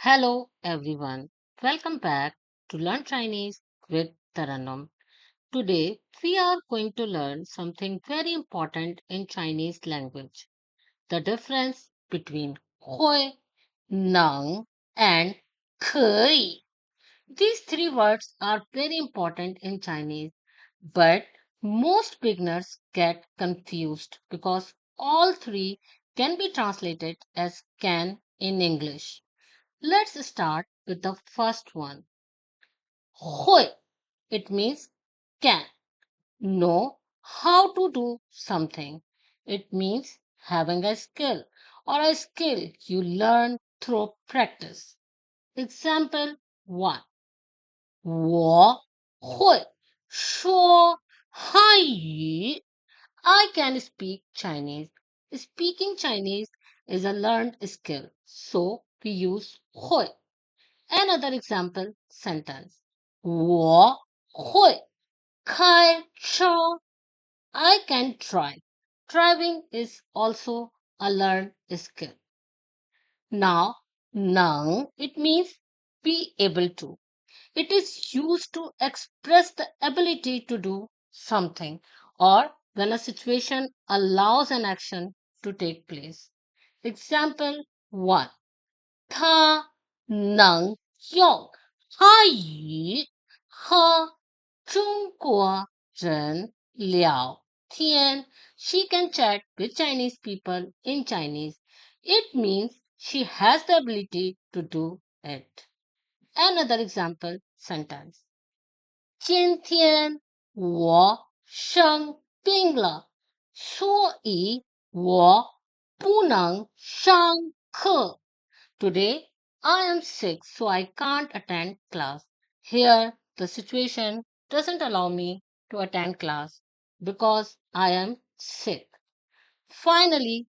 Hello everyone. Welcome back to Learn Chinese with Trannum. Today we are going to learn something very important in Chinese language. The difference between 会, 能 and 可以. These three words are very important in Chinese, but most beginners get confused because all three can be translated as can in English. Let's start with the first one. 会. It means can, know how to do something. It means having a skill or a skill you learn through practice. Example 1. 我会说汉语. I can speak Chinese. Speaking Chinese is a learned skill, so we use 会. Another example sentence. 我会开车. I can drive. Driving is also a learned skill. Now, 能, it means be able to. It is used to express the ability to do something or when a situation allows an action to take place. Example 1. 他能用汉语和中国人聊天. She can chat with Chinese people in Chinese. It means she has the ability to do it. Another example sentence. 今天我生病了，所以我不能上课. Today, I am sick, so I can't attend class. Here, the situation doesn't allow me to attend class because I am sick. Finally,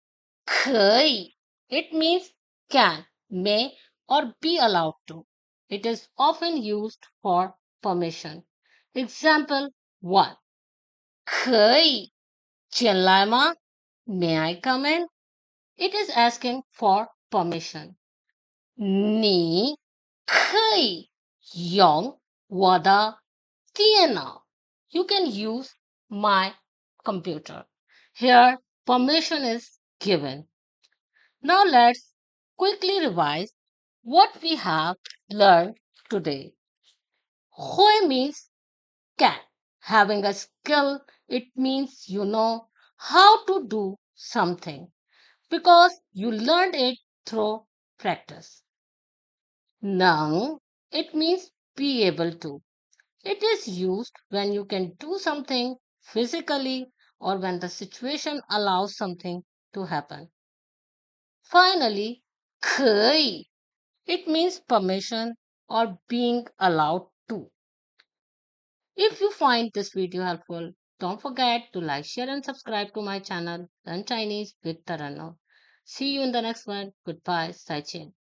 可以. It means can, may, or be allowed to. It is often used for permission. Example 1. 可以进来吗? May I come in? It is asking for permission. 你可以用我的电脑. You can use my computer. Here, permission is given. Now let's quickly revise what we have learned today. 会 means can. Having a skill, it means you know how to do something because you learned it through practice. 能, it means be able to. It is used when you can do something physically or when the situation allows something to happen. Finally, 可以, it means permission or being allowed to. If you find this video helpful, don't forget to like, share and subscribe to my channel, Learn Chinese with Taranno. See you in the next one. Goodbye. 再见.